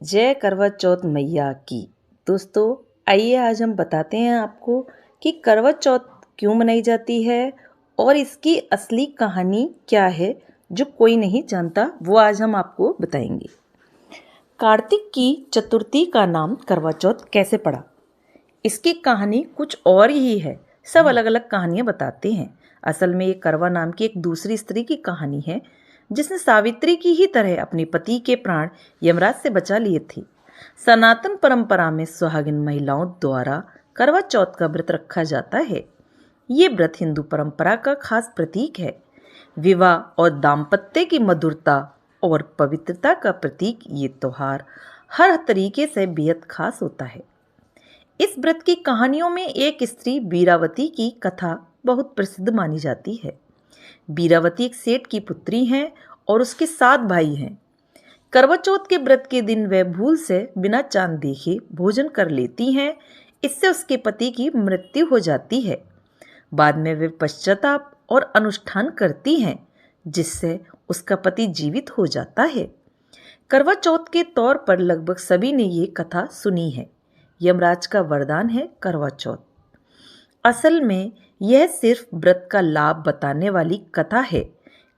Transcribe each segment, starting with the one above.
जय करवा चौथ मैया की। दोस्तों, आइए आज हम बताते हैं आपको कि करवा चौथ क्यों मनाई जाती है और इसकी असली कहानी क्या है जो कोई नहीं जानता, वो आज हम आपको बताएंगे। कार्तिक की चतुर्थी का नाम करवा चौथ कैसे पड़ा? इसकी कहानी कुछ और ही है। सब अलग अलग कहानियां बताते हैं। असल में ये करवा नाम की एक दूसरी स्त्री की कहानी है जिसने सावित्री की ही तरह अपने पति के प्राण यमराज से बचा लिए थे। सनातन परंपरा में सुहागिन महिलाओं द्वारा करवा चौथ का व्रत रखा जाता है। ये व्रत हिंदू परंपरा का खास प्रतीक है। विवाह और दाम्पत्य की मधुरता और पवित्रता का प्रतीक ये त्योहार हर तरीके से बेहद खास होता है। इस व्रत की कहानियों में एक स्त्री बीरावती की कथा बहुत प्रसिद्ध मानी जाती है। बीरावती एक सेठ की पुत्री हैं और उसके 7 भाई हैं। करवा चौथ के व्रत के दिन वह भूल से बिना चांद देखे भोजन कर लेती हैं। इससे उसके पति की मृत्यु हो जाती है। बाद में वे पश्चाताप और अनुष्ठान करती हैं जिससे उसका पति जीवित हो जाता है। करवा चौथ के तौर पर लगभग सभी ने ये कथा सुनी है। यमराज का वरदान है करवा चौथ। असल में यह सिर्फ व्रत का लाभ बताने वाली कथा है।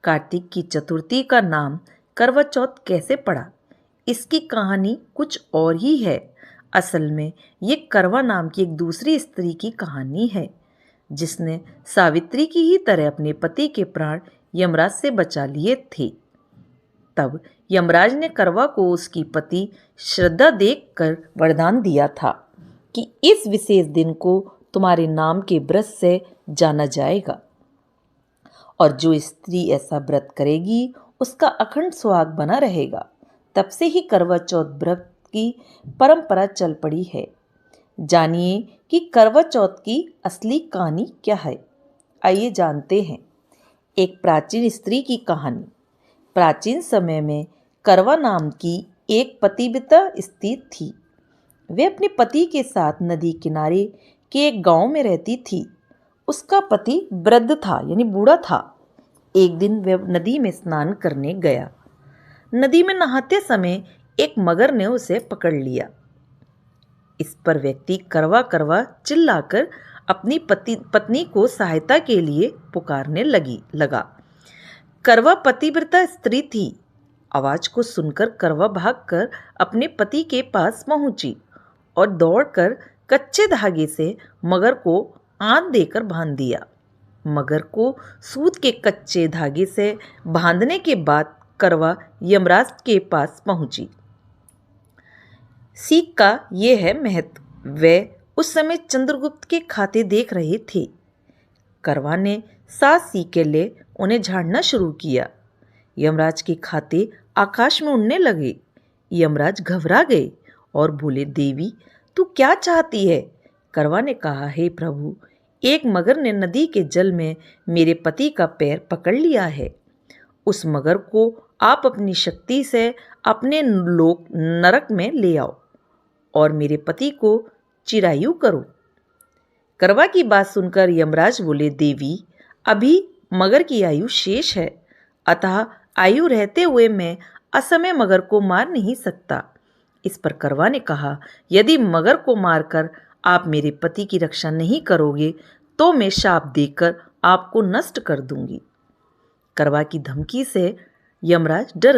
कार्तिक की चतुर्थी का नाम करवा चौथ कैसे पड़ा, इसकी कहानी कुछ और ही है। असल में ये करवा नाम की एक दूसरी स्त्री की कहानी है जिसने सावित्री की ही तरह अपने पति के प्राण यमराज से बचा लिए थे। तब यमराज ने करवा को उसकी पति श्रद्धा देखकर वरदान दिया था कि इस विशेष दिन को तुम्हारे नाम के व्रत से जाना जाएगा और जो स्त्री ऐसा व्रत करेगी उसका अखंड सुहाग बना रहेगा। तब से ही करवा चौथ व्रत की परंपरा चल पड़ी है। जानिए कि करवा चौथ की असली कहानी क्या है। आइए जानते हैं। एक प्राचीन स्त्री की कहानी। प्राचीन समय में करवा नाम की एक पतिव्रता स्त्री थी। वे अपने पति के साथ नदी किनारे के एक गांव में रहती थी। उसका पति वृद्ध था, यानी बूढ़ा था। एक दिन वह नदी में स्नान करने गया। नदी में नहाते समय एक मगर ने उसे पकड़ लिया। इस पर व्यक्ति करवा करवा चिल्लाकर अपनी पत्नी को सहायता के लिए पुकारने लगा। करवा पतिव्रता स्त्री थी। आवाज को सुनकर करवा भागकर अपने पति के पास पहुंची और दौड़कर कच्चे धागे से मगर को आंच देकर बांध दिया। मगर को सूत के कच्चे धागे से बांधने के बाद करवा यमराज के पास पहुंची। सीख का यह है महत्व। वे उस समय चंद्रगुप्त के खाते देख रहे थे। करवा ने 7 सीके ले उन्हें झाड़ना शुरू किया। यमराज के खाते आकाश में उड़ने लगे। यमराज घबरा गए और बोले, देवी तू क्या चाहती है? करवा ने कहा, हे प्रभु, एक मगर ने नदी के जल में मेरे पति का पैर पकड़ लिया है। उस मगर को आप अपनी शक्ति से अपने लोक नरक में ले आओ और मेरे पति को चिरायु करो। करवा की बात सुनकर यमराज बोले, देवी अभी मगर की आयु शेष है, अतः आयु रहते हुए मैं असमय मगर को मार नहीं सकता। इस पर करवा ने कहा, यदि मगर को मारकर आप मेरे पति की रक्षा नहीं करोगे तो मैं शाप देकर आपको नष्ट कर दूंगी। करवा की धमकी से यमराज डर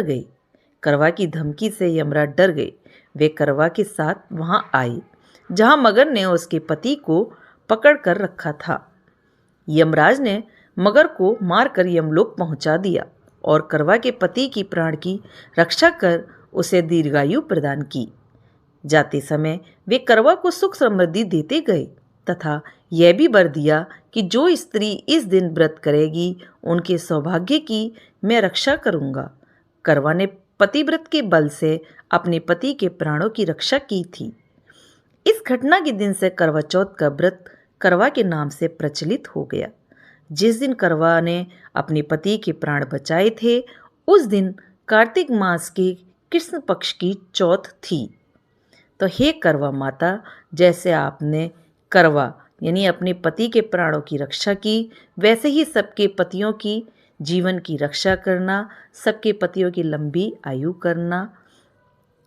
गए। वे करवा के साथ वहां आए जहां मगर ने उसके पति को पकड़ कर रखा था। यमराज ने मगर को मारकर यमलोक पहुंचा दिया और करवा के पति की प्राण की रक्षा कर उसे दीर्घायु प्रदान की। जाते समय वे करवा को सुख समृद्धि देते गए तथा यह भी वर दिया कि जो स्त्री इस दिन व्रत करेगी उनके सौभाग्य की मैं रक्षा करूंगा। करवा ने पतिव्रत के बल से अपने पति के प्राणों की रक्षा की थी। इस घटना के दिन से करवा चौथ का व्रत करवा के नाम से प्रचलित हो गया। जिस दिन करवा ने अपने पति के प्राण बचाए थे उस दिन कार्तिक मास के कृष्ण पक्ष की चौथ थी। तो हे करवा माता, जैसे आपने करवा यानी अपने पति के प्राणों की रक्षा की, वैसे ही सबके पतियों की जीवन की रक्षा करना, सबके पतियों की लंबी आयु करना।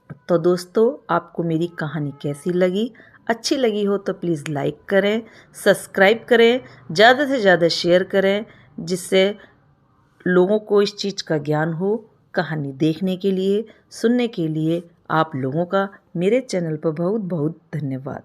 तो दोस्तों, आपको मेरी कहानी कैसी लगी? अच्छी लगी हो तो प्लीज़ लाइक करें, सब्सक्राइब करें, ज़्यादा से ज़्यादा शेयर करें, जिससे लोगों को इस चीज़ का ज्ञान हो। कहानी देखने के लिए, सुनने के लिए आप लोगों का मेरे चैनल पर बहुत बहुत धन्यवाद।